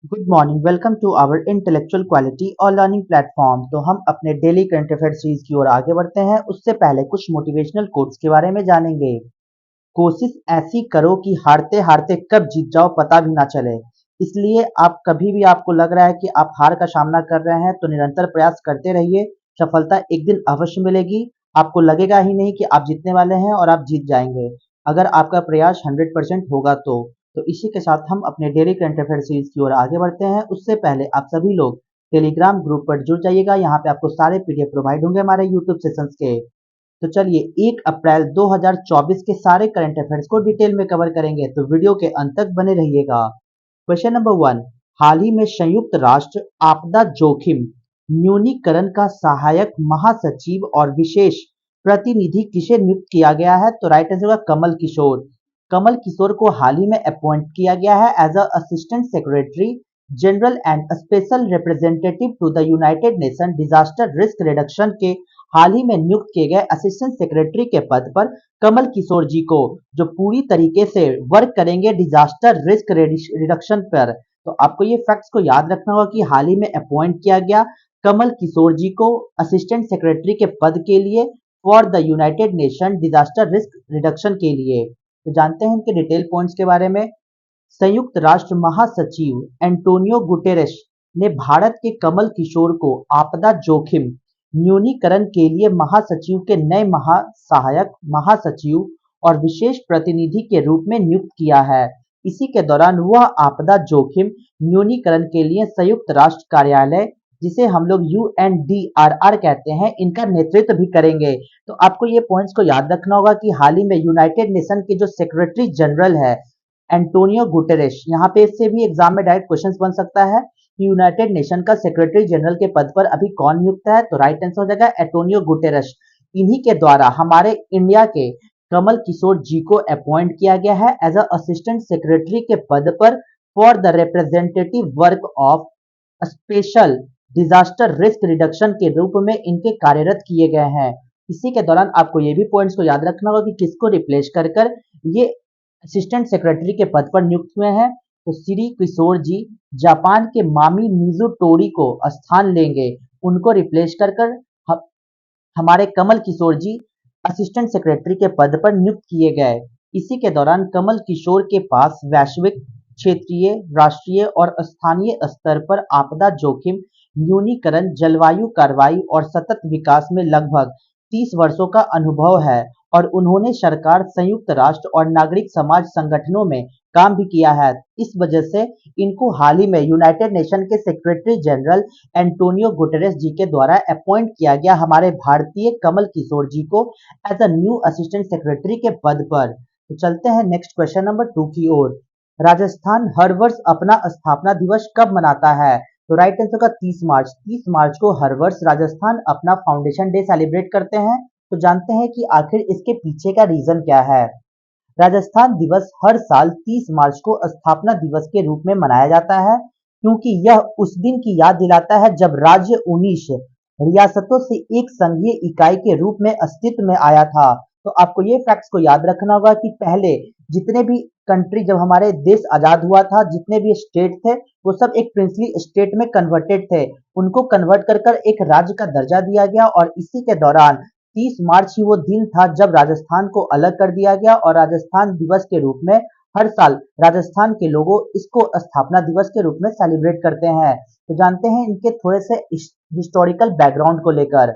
Good morning, welcome to our intellectual quality और learning platform. तो हम अपने डेली करंट अफेयर सीरीज की ओर आगे बढ़ते हैं। उससे पहले कुछ मोटिवेशनल कोट्स के बारे में जानेंगे। कोशिश ऐसी करो कि हारते हारते कब जीत जाओ पता भी ना चले। इसलिए आप कभी भी आपको लग रहा है कि आप हार का सामना कर रहे हैं तो निरंतर प्रयास करते रहिए। सफलता एक दिन अवश्य मिलेगी। आपको लगेगा ही नहीं कि आप जीतने वाले हैं और आप जीत जाएंगे, अगर आपका प्रयास 100% होगा तो इसी के साथ हम अपने डेली करंट अफेयर सीरीज की ओर आगे बढ़ते हैं। उससे पहले आप सभी लोग टेलीग्राम ग्रुप पर जुड़ जाइएगा। यहाँ पे आपको सारे पीडीएफ प्रोवाइड होंगे हमारे यूट्यूब सेशंस के। तो चलिए 1 अप्रैल 2024 के सारे करंट अफेयर्स को डिटेल में कवर करेंगे, तो वीडियो के अंत तक बने रहिएगा। क्वेश्चन नंबर 1, हाल ही में संयुक्त राष्ट्र आपदा जोखिम न्यूनीकरण का सहायक महासचिव और विशेष प्रतिनिधि किसे नियुक्त किया गया है? तो राइट आंसर होगा कमल किशोर। कमल किशोर को हाल ही में अपॉइंट किया गया है as a assistant secretary general and special representative to the United Nation disaster risk reduction के हाल ही में नियुक्त किए गए असिस्टेंट सेक्रेटरी के पद पर कमल किशोर जी को, जो पूरी तरीके से वर्क करेंगे डिजास्टर रिस्क रिडक्शन पर। तो आपको ये फैक्ट्स को याद रखना होगा कि हाल ही में अपॉइंट किया गया कमल किशोर जी को असिस्टेंट सेक्रेटरी के पद के लिए for the United Nation disaster risk reduction के लिए। तो जानते हैं इनके डिटेल पॉइंट्स के बारे में। संयुक्त राष्ट्र महासचिव एंटोनियो गुटेरेस ने भारत के कमल किशोर को आपदा जोखिम न्यूनीकरण के लिए महासचिव के नए महासहायक महासचिव और विशेष प्रतिनिधि के रूप में नियुक्त किया है। इसी के दौरान वह आपदा जोखिम न्यूनीकरण के लिए संयुक्त राष्ट्र कार्यालय, जिसे हम लोग यूएनडीआरआर कहते हैं, इनका नेतृत्व भी करेंगे। तो आपको ये पॉइंट्स को याद रखना होगा कि हाल ही में यूनाइटेड नेशन के जो सेक्रेटरी जनरल है एंटोनियो गुटेरेस, यहाँ पे इससे भी एग्जाम में डायरेक्ट क्वेश्चन बन सकता है कि यूनाइटेड नेशन का सेक्रेटरी जनरल के पद पर अभी कौन नियुक्त है? तो राइट आंसर हो जाएगा एंटोनियो गुटेरेस। इन्हीं के द्वारा हमारे इंडिया के कमल किशोर जी को अपॉइंट किया गया है एज अ असिस्टेंट सेक्रेटरी के पद पर for the representative work of special disaster risk reduction के रूप में इनके कार्यरत किए गए हैं। इसी के दौरान आपको ये भी पॉइंट्स को याद रखना होगा कि किसको रिप्लेस कर कर ये असिस्टेंट सेक्रेटरी के पद पर नियुक्त हुए हैं। तो श्री किशोर जी जापान के मामी मिजू टोरी को स्थान लेंगे। उनको रिप्लेस कर कर हमारे कमल किशोर जी असिस्टेंट सेक्रेटरी के पद पर नियुक्त किए गए। इसी के दौरान कमल किशोर के पास वैश्विक, क्षेत्रीय, राष्ट्रीय और स्थानीय स्तर पर आपदा जोखिम न्यूनीकरण, जलवायु कार्रवाई और सतत विकास में लगभग 30 वर्षों का अनुभव है और उन्होंने सरकार, संयुक्त राष्ट्र और नागरिक समाज संगठनों में काम भी किया है। इस वजह से इनको हाल ही में यूनाइटेड नेशन के सेक्रेटरी जनरल एंटोनियो गुटेरेस जी के द्वारा अपॉइंट किया गया हमारे भारतीय कमल किशोर जी को as a new assistant secretary के पद पर। तो चलते हैं नेक्स्ट क्वेश्चन नंबर 2 की ओर। राजस्थान हर वर्ष अपना स्थापना दिवस कब मनाता है? तो राइट आंसर का 30 मार्च। 30 मार्च को हर वर्ष राजस्थान अपना फाउंडेशन डे सेलिब्रेट करते हैं। तो जानते हैं कि आखिर इसके पीछे का रीजन क्या है। राजस्थान दिवस हर साल 30 मार्च को स्थापना दिवस के रूप में मनाया जाता है, क्योंकि यह उस दिन की याद दिलाता है जब राज्य 19 रियासतों से एक संघीय इकाई के रूप में अस्तित्व में आया था। तो आपको ये फैक्ट्स को याद रखना होगा कि पहले जितने भी कंट्री, जब हमारे देश आजाद हुआ था, जितने भी स्टेट थे वो सब एक प्रिंसली स्टेट में कन्वर्टेड थे। उनको कन्वर्ट कर कर एक राज्य का दर्जा दिया गया और इसी के दौरान 30 मार्च ही वो दिन था जब राजस्थान को अलग कर दिया गया और राजस्थान दिवस के रूप में हर साल राजस्थान के लोगों इसको स्थापना दिवस के रूप में सेलिब्रेट करते हैं। तो जानते हैं इनके थोड़े से हिस्टोरिकल बैकग्राउंड को लेकर।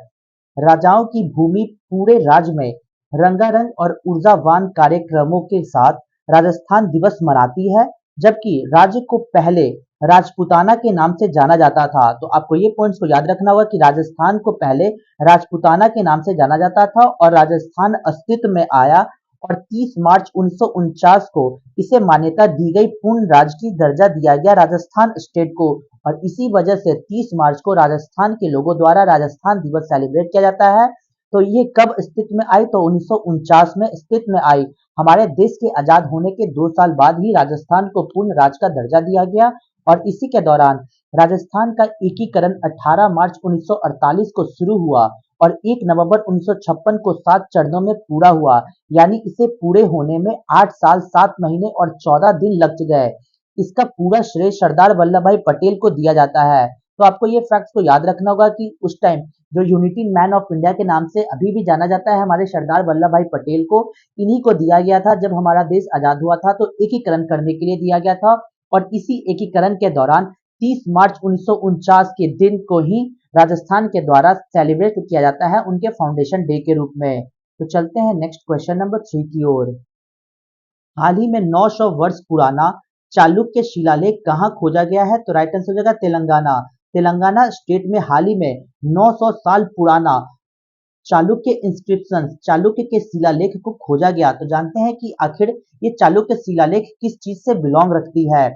राजाओं की भूमि पूरे राज्य में रंगारंग और ऊर्जावान कार्यक्रमों के साथ राजस्थान दिवस मनाती है, जबकि राज्य को पहले राजपूताना के नाम से जाना जाता था। तो आपको ये पॉइंट्स को याद रखना होगा कि राजस्थान को पहले राजपूताना के नाम से जाना जाता था और राजस्थान अस्तित्व में आया और 30 मार्च 1949 को इसे मान्यता दी गई, पूर्ण राज्य की दर्जा दिया गया राजस्थान स्टेट को। और इसी वजह से 30 मार्च को राजस्थान के लोगों द्वारा राजस्थान दिवस सेलिब्रेट किया जाता है। तो ये कब अस्तित्व में आई? तो 1949 में अस्तित्व में आई। हमारे देश के आजाद होने के 2 साल बाद ही राजस्थान को पूर्ण राज्य का दर्जा दिया गया और इसी के दौरान राजस्थान का एकीकरण 18 मार्च 1948 को शुरू हुआ और 1 नवंबर 1956 को 7 चरणों में पूरा हुआ। यानी इसे पूरे होने में 8 साल 7 महीने और 14 दिन लग गए। इसका पूरा श्रेय सरदार वल्लभ भाई पटेल को दिया जाता है। तो आपको ये फैक्ट्स को याद रखना होगा कि उस टाइम जो यूनिटी मैन ऑफ इंडिया के नाम से अभी भी जाना जाता है हमारे सरदार वल्लभ भाई पटेल को, इन्हीं को दिया गया था। जब हमारा देश आजाद हुआ था तो एकीकरण करने के लिए दिया गया था, और इसी एकीकरण के दौरान 30 मार्च 1949 के दिन को ही राजस्थान के द्वारा सेलिब्रेट किया जाता है उनके फाउंडेशन डे के रूप में। तो चलते हैं नेक्स्ट क्वेश्चन नंबर 3 की ओर। हाल ही में 900 वर्ष पुराना चालुक्य शिलालेख कहाँ खोजा गया है? तो राइट आंसर हो जाएगा तेलंगाना। तेलंगाना स्टेट में हाल ही में 900 साल पुराना चालुक्य इंस्क्रिप्शन, चालुक्य के शिलालेख को खोजा गया। तो जानते हैं कि आखिर ये चालुक्य शिलालेख किस चीज से बिलोंग रखती है?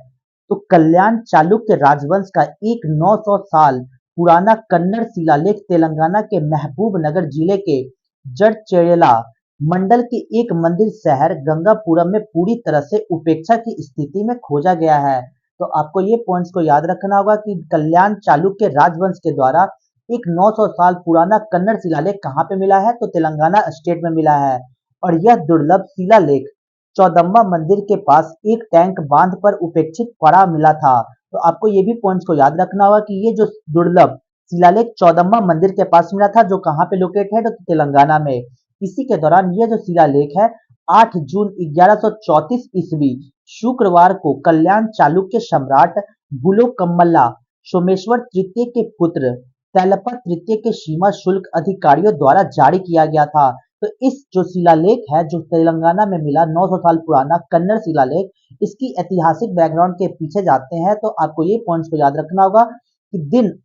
तो कल्याण चालुक्य राजवंश का एक 900 साल पुराना कन्नड़ शिलालेख तेलंगाना के महबूब नगर जिले के जड़चेरेला मंडल के एक मंदिर शहर गंगापुरम में पूरी तरह से उपेक्षा की स्थिति में खोजा गया है। तो आपको ये पॉइंट्स को याद रखना होगा कि कल्याण चालुक्य राजवंश के द्वारा एक 900 साल पुराना कन्नड़ शिलालेख कहाँ पे मिला है? तो तेलंगाना स्टेट में मिला है। और यह दुर्लभ शिलालेख चौदम्मा मंदिर के पास एक टैंक बांध पर उपेक्षित पड़ा मिला था। तो आपको ये भी पॉइंट्स को याद रखना होगा कि ये जो दुर्लभ शिलालेख चौदम्मा मंदिर के पास मिला था, जो कहाँ पे लोकेट है? तो तेलंगाना में। इसी के दौरान यह जो शिलालेख है 8 जून 1134 ईस्वी शुक्रवार को कल्याण चालुक्य सम्राट बुलोकम्मल्ला सोमेश्वर तृतीय के पुत्र तैलपा तृतीय के सीमा शुल्क अधिकारियों द्वारा जारी किया गया था। तो इस जो शिलालेख है जो तेलंगाना में मिला 900 साल पुराना कन्नड़ शिलालेख, इसकी ऐतिहासिक बैकग्राउंड के पीछे जाते हैं तो आपको ये पॉइंट्स को याद रखना होगा कि दिन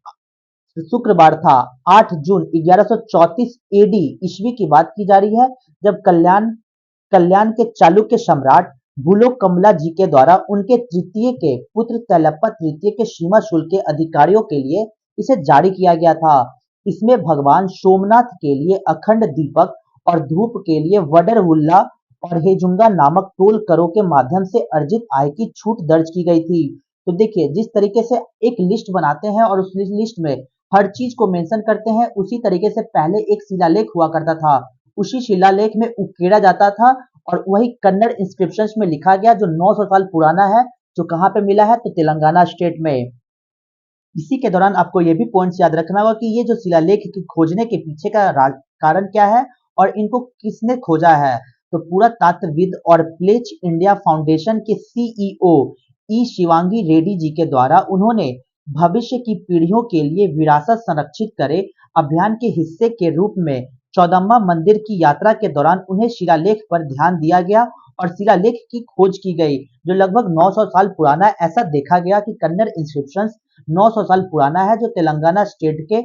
शुक्रवार था 8 जून 1134 एडी ईस्वी की बात की जा रही है, जब कल्याण कल्याण के चालुक्य सम्राट बुलोकम्मल्ला जी के द्वारा उनके तृतीय के पुत्र तैलप्पा तृतीय के सीमा शुल्क के अधिकारियों के लिए इसे जारी किया गया था। इसमें भगवान सोमनाथ के लिए अखंड दीपक और धूप के लिए वडरवुल्ला और हेजुंगा नामक टोल करों के माध्यम से अर्जित आय की छूट दर्ज की गई थी। तो देखिए जिस तरीके से एक लिस्ट बनाते हैं और उस लिस्ट में हर चीज को मेंशन करते हैं, उसी तरीके से पहले एक शिलालेख हुआ करता था, उसी शिलालेख में उकेरा जाता था और वही कन्नड़ इंस्क्रिप्शंस में लिखा गया जो 900 साल पुराना है, जो कहाँ पे मिला है? तो तेलंगाना स्टेट में। इसी के दौरान आपको ये भी पॉइंट्स याद रखना होगा कि ये जो शिलालेख की खोजने के पीछे का कारण क्या है और इनको किसने खोजा है। तो पुरातत्वविद और प्लेच इंडिया फाउंडेशन के सीईओ ई शिवांगी रेड्डी जी के द्वारा उन्होंने भविष्य की पीढ़ियों के लिए विरासत संरक्षित करे अभियान के हिस्से के रूप में चौदम्मा मंदिर की यात्रा के दौरान उन्हें शिलालेख पर ध्यान दिया गया और शिलालेख की खोज की गई जो लगभग 900 साल पुराना है। ऐसा देखा गया कि कन्नड़ इंस्क्रिप्शंस 900 साल पुराना है जो तेलंगाना स्टेट के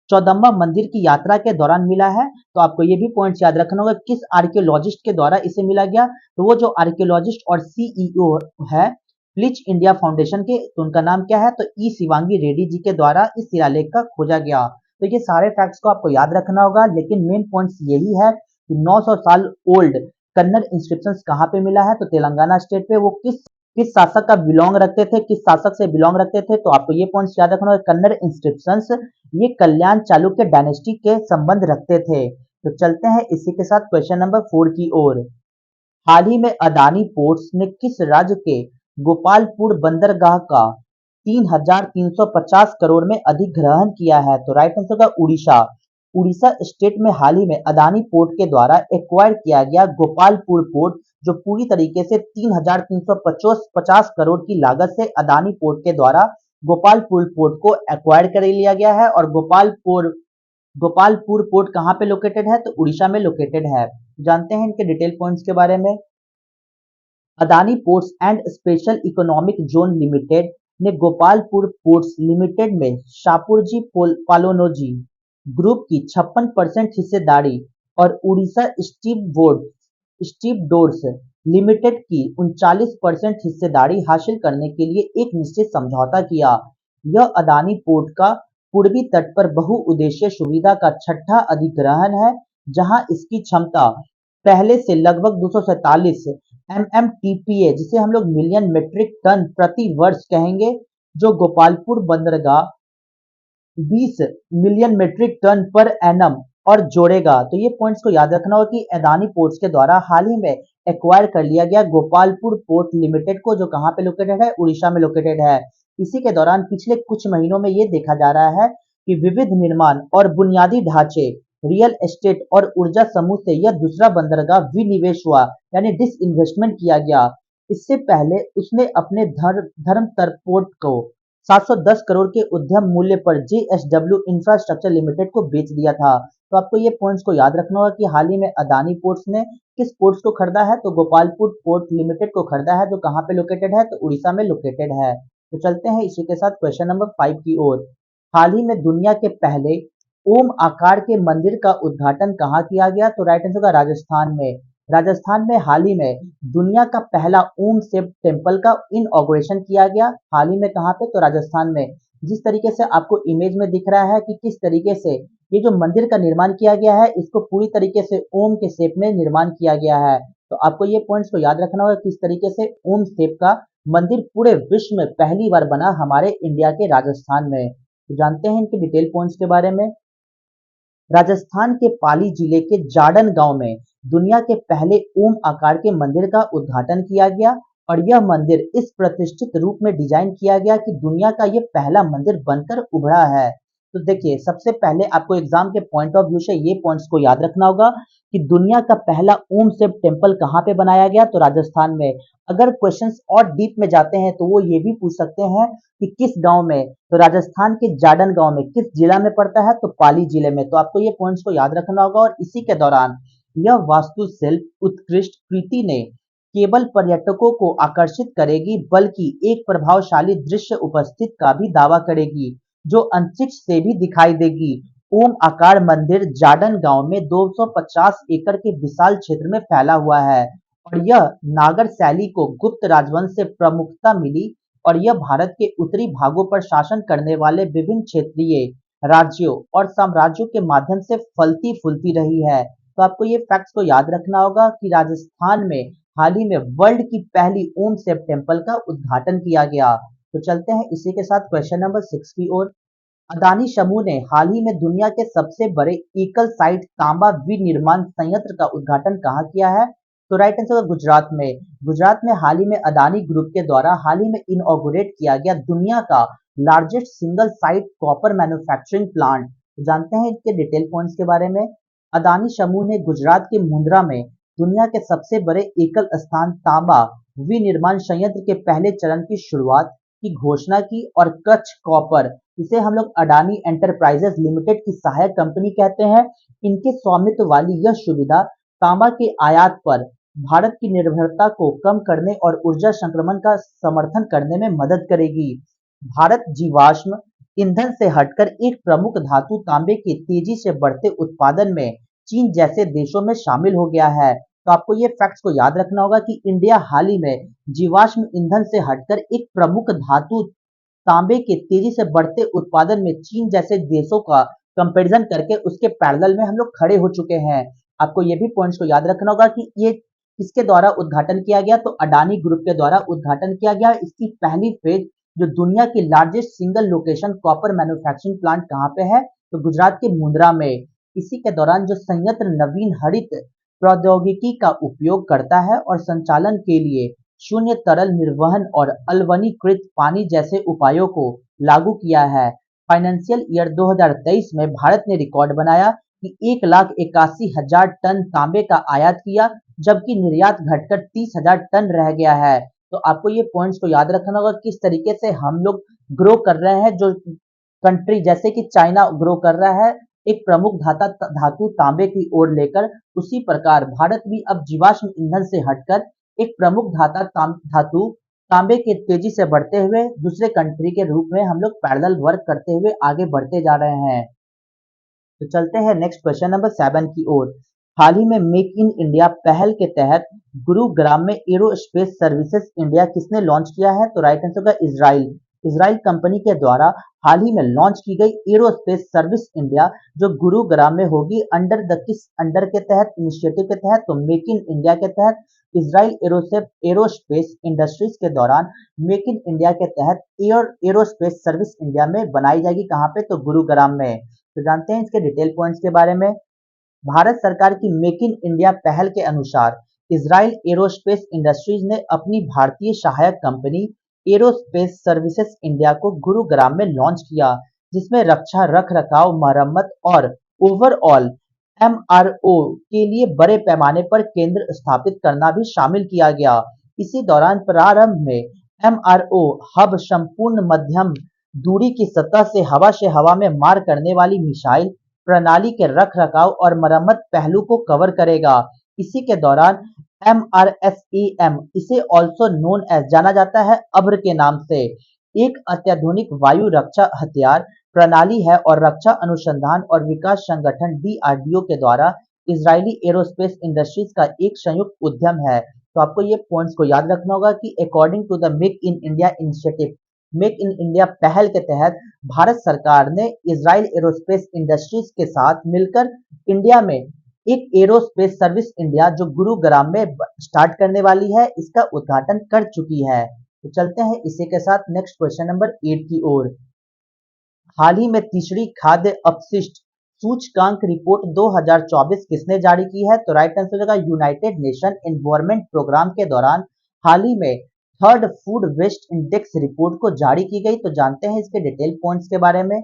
चौदम्मा मंदिर की यात्रा के दौरान मिला है। तो आपको ये भी पॉइंट्स याद रखना होगा किस आर्कियोलॉजिस्ट के द्वारा इसे मिला गया। तो वो जो आर्कियोलॉजिस्ट और सीईओ है प्लिच इंडिया फाउंडेशन के, तो उनका नाम क्या है? तो ई शिवांगी रेड्डी जी के द्वारा इस शिलालेख का खोजा गया। तो ये सारे फैक्ट्स को आपको याद रखना होगा, लेकिन मेन पॉइंट्स यही है कि 900 साल ओल्ड कन्नड़ इंस्क्रिप्शंस कहाँ पे मिला है? तो तेलंगाना स्टेट पे। वो किस शासक का बिलोंग रखते थे, किस शासक से बिलोंग रखते थे? तो आपको ये पॉइंट्स याद रखना होगा। कन्नड़ इंस्क्रिप्शंस ये कल्याण चालुक्य डायनेस्टी के संबंध रखते थे। तो चलते हैं इसी के साथ क्वेश्चन नंबर 4 की ओर। हाल ही में अदानी पोर्ट्स ने किस राज्य के गोपालपुर बंदरगाह का 3,350 करोड़ में अधिग्रहण किया है? तो राइट आंसर होगा उड़ीसा। उड़ीसा स्टेट में हाल ही में अदानी पोर्ट के द्वारा एक्वायर किया गया गोपालपुर पोर्ट, जो पूरी तरीके से 3,350 करोड़ की लागत से अदानी पोर्ट के द्वारा गोपालपुर पोर्ट को एक्वायर कर लिया गया है। और गोपालपुर पोर्ट कहाँ पे लोकेटेड है? तो उड़ीसा में लोकेटेड है। जानते हैं इनके डिटेल पॉइंट्स के बारे में। Adani ports and special economic zone limited ने गोपालपुर पोर्ट्स लिमिटेड में शापुरजी पालोनोजी ग्रुप की 56% हिस्सेदारी और उड़ीसा स्टीप डोर्स लिमिटेड की 39% हिस्सेदारी हासिल करने के लिए एक निश्चित समझौता किया। यह अदानी पोर्ट का पूर्वी तट पर बहुउद्देशीय सुविधा का छठा अधिग्रहण है, जहां इसकी क्षमता पहले से लगभग 247 MMTPA, जिसे हम लोग मिलियन मेट्रिक टन प्रति वर्ष कहेंगे, जो गोपालपुर बंदरगाह 20 million metric ton per annum और जोड़ेगा। तो ये पॉइंट्स को याद रखना होगा कि अदानी पोर्ट्स के द्वारा हाल ही में एक्वायर कर लिया गया गोपालपुर पोर्ट लिमिटेड को, जो कहाँ पे लोकेटेड है, उड़ीसा में लोकेटेड है। इसी के दौरान पिछले कुछ महीनों में ये देखा जा रहा है कि विविध निर्माण और बुनियादी ढांचे, रियल एस्टेट और ऊर्जा समूह से यह दूसरा बंदरगाह विनिवेश हुआ, यानी डिसइन्वेस्टमेंट किया गया। इससे पहले उसने अपने धर्मतर पोर्ट को 710 करोड़ के उद्यम मूल्य पर जेएसडब्ल्यू इंफ्रास्ट्रक्चर लिमिटेड को बेच दिया था। तो आपको ये पॉइंट्स को याद रखना होगा कि हाल ही में अदानी पोर्ट्स ने किस पोर्ट्स को खरीदा है, तो गोपालपुर पोर्ट लिमिटेड को खरीदा है, जो कहाँ पे लोकेटेड है, तो उड़ीसा में लोकेटेड है। तो चलते हैं इसी के साथ क्वेश्चन नंबर 5 की ओर। हाल ही में दुनिया के पहले ओम आकार के मंदिर का उद्घाटन कहाँ किया गया, तो राइट आंसर होगा राजस्थान में। राजस्थान में हाल ही में दुनिया का पहला ओम शिव टेम्पल का इनॉग्रेशन किया गया। हाल ही में कहाँ पे, तो राजस्थान में। जिस तरीके से आपको इमेज में दिख रहा है कि किस तरीके से ये जो मंदिर का निर्माण किया गया है, इसको पूरी तरीके से ओम के शेप में निर्माण किया गया है। तो आपको ये पॉइंट्स को याद रखना होगा किस तरीके से ओम शेप का मंदिर पूरे विश्व में पहली बार बना हमारे इंडिया के राजस्थान में। तो जानते हैं इनके डिटेल पॉइंट्स के बारे में। राजस्थान के पाली जिले के जाडन गांव में दुनिया के पहले ओम आकार के मंदिर का उद्घाटन किया गया, और यह मंदिर इस प्रतिष्ठित रूप में डिजाइन किया गया कि दुनिया का यह पहला मंदिर बनकर उभरा है। तो देखिए, सबसे पहले आपको एग्जाम के पॉइंट ऑफ व्यू से ये पॉइंट्स को याद रखना होगा कि दुनिया का पहला ओम शिव टेम्पल कहाँ पे बनाया गया, तो राजस्थान में। अगर क्वेश्चंस और डीप में जाते हैं तो वो ये भी पूछ सकते हैं कि किस गांव में, तो राजस्थान के जाडन गांव में। किस जिला में पड़ता है, तो पाली जिले में। तो आपको ये पॉइंट्स को याद रखना होगा। और इसी के दौरान यह वास्तुशिल्प उत्कृष्ट कृति ने केवल पर्यटकों को आकर्षित करेगी, बल्कि एक प्रभावशाली दृश्य उपस्थित का भी दावा करेगी, जो अंतरिक्ष से भी दिखाई देगी। ओम आकार मंदिर जाडन गांव में 250 एकड़ के विशाल क्षेत्र में फैला हुआ है, और यह नागर शैली को गुप्त राजवंश से प्रमुखता मिली, और यह भारत के उत्तरी भागों पर शासन करने वाले विभिन्न क्षेत्रीय राज्यों और साम्राज्यों के माध्यम से फलती फूलती रही है। तो आपको ये फैक्ट्स को याद रखना होगा कि राजस्थान में हाल ही में वर्ल्ड की पहली ओम शिव टेम्पल का उद्घाटन किया गया। तो चलते हैं इसी के साथ क्वेश्चन नंबर 6 की ओर। अदानी समूह ने हाल ही में दुनिया के सबसे बड़े एकल साइट तांबा विनिर्माण संयंत्र का उद्घाटन कहाँ किया है, तो राइट आंसर होगा गुजरात में। गुजरात में हाल ही में अदानी ग्रुप के द्वारा हाल ही में इनऑगरेट किया गया दुनिया का largest single site copper manufacturing plant. जानते हैं इसके डिटेल पॉइंट्स के बारे में। अदानी समूह ने गुजरात के मुंद्रा में दुनिया के सबसे बड़े एकल स्थान तांबा विनिर्माण संयंत्र के पहले चरण की शुरुआत की घोषणा की, और कच्छ कॉपर, इसे हम लोग अडानी एंटरप्राइजेस लिमिटेड की सहायक कंपनी कहते हैं, इनके स्वामित्व वाली यह सुविधा तांबा के आयात पर भारत की निर्भरता को कम करने और ऊर्जा संक्रमण का समर्थन करने में मदद करेगी। भारत जीवाश्म ईंधन से हटकर एक प्रमुख धातु तांबे के तेजी से बढ़ते उत्पादन में चीन जैसे देशों में शामिल हो गया है। तो आपको ये फैक्ट्स को याद रखना होगा कि इंडिया हाल ही में जीवाश्म ईंधन से हटकर एक प्रमुख धातु तांबे के तेजी से बढ़ते उत्पादन में चीन जैसे देशों का कंपैरिजन करके उसके पैरेलल में हम लोग खड़े हो चुके हैं। आपको ये भी पॉइंट्स को याद रखना होगा कि ये किसके द्वारा उद्घाटन किया गया, तो अडानी ग्रुप के द्वारा उद्घाटन किया गया। इसकी पहली फेज जो दुनिया की largest single location copper manufacturing plant कहाँ पे है, तो गुजरात के मुंद्रा में। इसी के दौरान जो संयंत्र नवीन हरित प्रौद्योगिकी का उपयोग करता है और संचालन के लिए शून्य तरल निर्वहन और अल्वनीकृत पानी जैसे उपायों को लागू किया है। फाइनेंशियल ईयर 2023 में भारत ने रिकॉर्ड बनाया कि 1,81,000 टन तांबे का आयात किया, जबकि निर्यात घटकर 30,000 टन रह गया है। तो आपको ये पॉइंट्स को याद रखना होगा किस तरीके से हम लोग ग्रो कर रहे हैं। जो कंट्री जैसे कि चाइना ग्रो कर रहा है एक प्रमुख धातु तांबे की ओर लेकर, उसी प्रकार भारत भी अब जीवाश्म ईंधन से हटकर एक प्रमुख धातु तांबे के तेजी से बढ़ते हुए दूसरे कंट्री के रूप में हम लोग पैरेलल वर्क करते हुए आगे बढ़ते जा रहे हैं। तो चलते हैं नेक्स्ट क्वेश्चन नंबर 7 की ओर। हाल ही में मेक इन इंडिया पहल के तहत गुरुग्राम में एरोस्पेस सर्विसेज इंडिया किसने लॉन्च किया है, तो राइट आंसर होगा इजराइल। इजराइल कंपनी के द्वारा हाल ही में लॉन्च की गई एरोस्पेस सर्विस इंडिया, जो गुरुग्राम में होगी, अंडर के तहत इनिशिएटिव के तहत, तो मेक इन इंडिया के तहत। इजराइल एरोस्पेस इंडस्ट्रीज के दौरान मेक इन इंडिया के तहत एरोस्पेस सर्विस इंडिया में बनाई जाएगी, कहाँ पे, तो गुरुग्राम में। तो जानते हैं इसके डिटेल पॉइंट्स के बारे में। भारत सरकार की मेक इन इंडिया पहल के अनुसार इजराइल एरोस्पेस इंडस्ट्रीज ने अपनी भारतीय सहायक कंपनी एरोस्पेस सर्विसेज इंडिया को गुरुग्राम में लॉन्च किया, जिसमें रक्षा रखरखाव, मरम्मत और ओवरऑल एमआरओ के लिए बड़े पैमाने पर केंद्र स्थापित करना भी शामिल किया गया। इसी दौरान प्रारंभ में एमआरओ हब संपूर्ण मध्यम दूरी की सतह से हवा में मार करने वाली मिसाइल प्रणाली के रखरखाव और मरम्मत पहलू को कवर करेगा। इसी के दौरान एमआरएसएएम, इसे ऑल्सो नोन एज जाना जाता है अभ्र के नाम से, एक अत्याधुनिक वायु रक्षा हथियार प्रणाली है और रक्षा अनुसंधान और विकास संगठन डीआरडीओ के द्वारा इजरायली एरोस्पेस इंडस्ट्रीज का एक संयुक्त उद्यम है। तो आपको ये पॉइंट्स को याद रखना होगा कि according to the make in India initiative, make in India पहल के तहत भारत सरकार ने इजराइल एरोस्पेस इंडस्ट्रीज के साथ मिलकर इंडिया में एक एरोस्पेस सर्विस इंडिया जो गुरुग्राम में स्टार्ट करने वाली है, इसका उद्घाटन कर चुकी है। तो चलते हैं इसी के साथ नेक्स्ट क्वेश्चन नंबर 8 की ओर। हाल ही में तीसरी खाद्य अपशिष्ट सूचकांक रिपोर्ट 2024 किसने जारी की है? तो राइट आंसर होगा यूनाइटेड नेशन एनवायरनमेंट प्रोग्राम के दौरान हाल ही में third food waste index report को जारी की गई। तो जानते हैं इसके डिटेल पॉइंट्स के बारे में।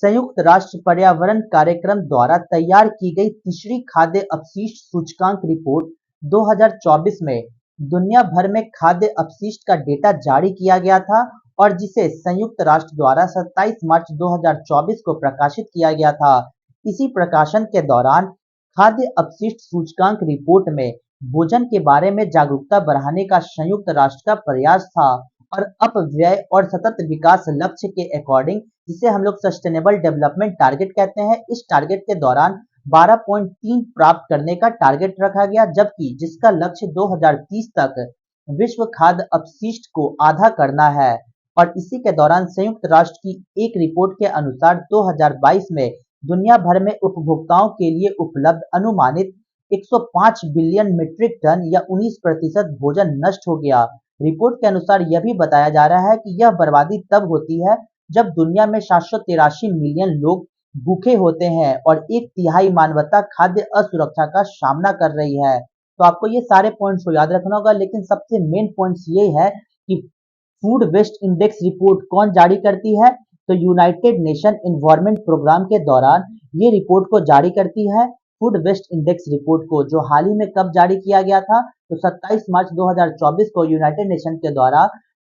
संयुक्त राष्ट्र पर्यावरण कार्यक्रम द्वारा तैयार की गई तीसरी खाद्य अपशिष्ट सूचकांक रिपोर्ट 2024 में दुनिया भर में खाद्य अपशिष्ट का डेटा जारी किया गया था और जिसे संयुक्त राष्ट्र द्वारा 27 मार्च 2024 को प्रकाशित किया गया था। इसी प्रकाशन के दौरान खाद्य अपशिष्ट सूचकांक रिपोर्ट में भोजन के बारे में जागरूकता बढ़ाने का संयुक्त राष्ट्र का प्रयास था और अपव्यय और सतत विकास लक्ष्य के अकॉर्डिंग, जिसे हम लोग सस्टेनेबल डेवलपमेंट टारगेट कहते हैं, इस टारगेट के दौरान 12.3 प्राप्त करने का टारगेट रखा गया, जबकि जिसका लक्ष्य 2030 तक विश्व खाद्य अपशिष्ट को आधा करना है। और इसी के दौरान संयुक्त राष्ट्र की एक रिपोर्ट के अनुसार 2022 में दुनिया भर में उपभोक्ताओं के लिए उपलब्ध अनुमानित 105 बिलियन मीट्रिक टन या 19% भोजन नष्ट हो गया। रिपोर्ट के अनुसार यह भी बताया जा रहा है कि यह बर्बादी तब होती है जब दुनिया में 783 मिलियन लोग भूखे होते हैं और एक तिहाई मानवता खाद्य असुरक्षा का सामना कर रही है। तो आपको ये सारे पॉइंट्स को याद रखना होगा, लेकिन सबसे मेन पॉइंट्स ये है कि फूड वेस्ट इंडेक्स रिपोर्ट कौन जारी करती है? तो यूनाइटेड नेशन एनवायरनमेंट प्रोग्राम के दौरान ये रिपोर्ट को जारी करती है। फूड वेस्ट इंडेक्स रिपोर्ट को जो हाल ही में कब जारी किया गया था? तो 27 मार्च 2024 को यूनाइटेड नेशन के द्वारा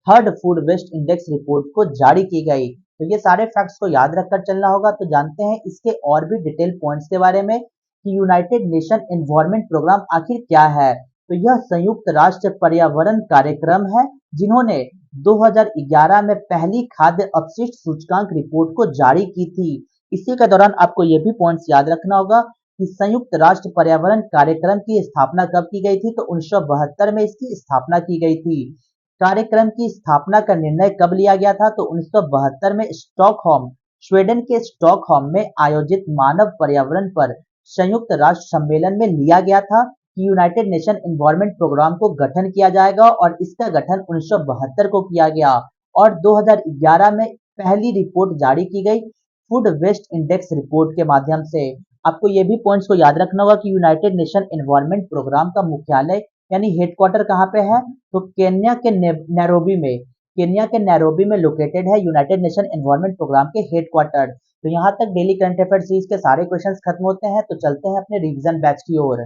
third food waste index report को जारी की गई। तो ये सारे फैक्ट्स को याद रखकर चलना होगा। तो जानते हैं इसके और भी डिटेल पॉइंट्स के बारे में कि यूनाइटेड नेशन एनवायरनमेंट प्रोग्राम आखिर क्या है। तो यह संयुक्त राष्ट्र पर्यावरण कार्यक्रम है जिन्होंने 2011 में पहली खाद्य अपशिष्ट सूचकांक रिपोर्ट को जारी की थी। इसी के दौरान आपको यह भी पॉइंट्स याद रखना होगा कि संयुक्त राष्ट्र पर्यावरण कार्यक्रम की स्थापना कब की गई थी? तो 1972 में इसकी स्थापना की गई थी। कार्यक्रम की स्थापना का निर्णय कब लिया गया था? तो 1972 में स्टॉकहोम, स्वीडन के स्टॉकहोम में आयोजित मानव पर्यावरण पर संयुक्त राष्ट्र सम्मेलन में लिया गया था कि यूनाइटेड नेशन एनवायरनमेंट प्रोग्राम को गठन किया जाएगा और इसका गठन 1972 को किया गया और 2011 में पहली रिपोर्ट जारी की गई फूड वेस्ट इंडेक्स रिपोर्ट के माध्यम से। आपको ये भी पॉइंट्स को याद रखना होगा कि यूनाइटेड नेशन एनवायरनमेंट प्रोग्राम का मुख्यालय यानी हेडक्वार्टर कहाँ पे है? तो केन्या के नैरोबी में, केन्या के नैरोबी में लोकेटेड है यूनाइटेड नेशन एनवायरनमेंट प्रोग्राम के हेडक्वार्टर। तो यहाँ तक डेली करंट अफेयर सीरीज के सारे क्वेश्चंस खत्म होते हैं। तो चलते हैं अपने रिवीजन बैच की ओर।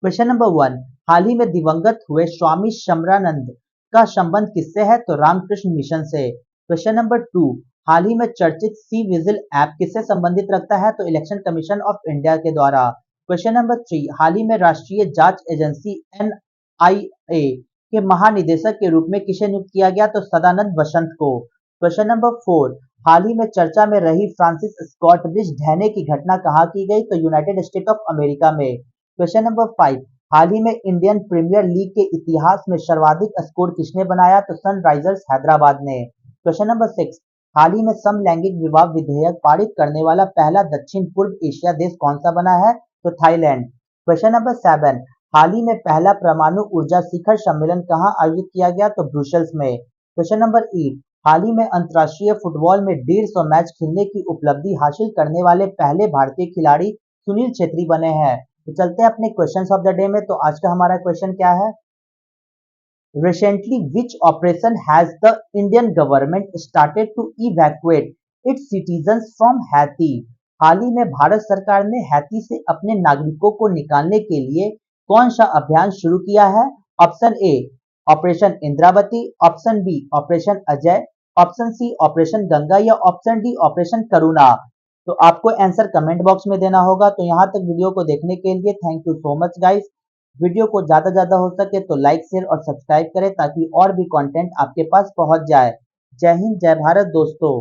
क्वेश्चन नंबर 1, हाल ही में दिवंगत हुए स्वामी शंभरानंद का संबंध किससे है? तो रामकृष्ण मिशन से। क्वेश्चन नंबर 2, हाल ही में चर्चित सी विजिल ऐप किससे संबंधित रखता है? तो इलेक्शन कमीशन ऑफ इंडिया के द्वारा। क्वेश्चन नंबर 3, हाल ही में राष्ट्रीय जांच एजेंसी एनआईए के महानिदेशक के रूप में किसे नियुक्त किया गया? तो सदानंद बसंत को। क्वेश्चन नंबर 4, हाल ही में चर्चा में रही फ्रांसिस स्कॉट ब्रिज ढहने की घटना कहाँ की गई? तो यूनाइटेड स्टेट ऑफ अमेरिका में। क्वेश्चन नंबर 5, हाल ही में इंडियन प्रीमियर लीग के इतिहास में सर्वाधिक स्कोर किसने बनाया? तो सनराइजर्स हैदराबाद ने। क्वेश्चन नंबर 6, हाल ही में समलैंगिक विवाह विधेयक पारित करने वाला पहला दक्षिण पूर्व एशिया देश कौन सा बना है? तो थाईलैंड। क्वेश्चन नंबर 7, हाल ही में पहला परमाणु ऊर्जा शिखर सम्मेलन कहाँ आयोजित किया गया? तो ब्रुसेल्स में। क्वेश्चन नंबर 8, हाल ही में अंतर्राष्ट्रीय फुटबॉल में 150 मैच खेलने की उपलब्धि हासिल करने वाले पहले भारतीय खिलाड़ी सुनील छेत्री बने हैं। तो चलते हैं अपने क्वेश्चंस ऑफ द डे में। तो आज का हमारा क्वेश्चन क्या है? Recently, which operation has the Indian government started to evacuate its citizens from Haiti? हाल ही में भारत सरकार ने हैती से अपने नागरिकों को निकालने के लिए कौन सा अभियान शुरू किया है? Option A operation Indravati, option B operation Ajay, option C operation Ganga या ऑप्शन डी ऑपरेशन करुणा। तो आपको आंसर कमेंट बॉक्स में देना होगा। तो यहाँ तक वीडियो को देखने के लिए thank you so much guys. Video को ज़्यादा हो सके तो लाइक शेयर और सब्सक्राइब करें ताकि और भी कंटेंट आपके पास पहुंच जाए। जय हिंद जय भारत दोस्तों।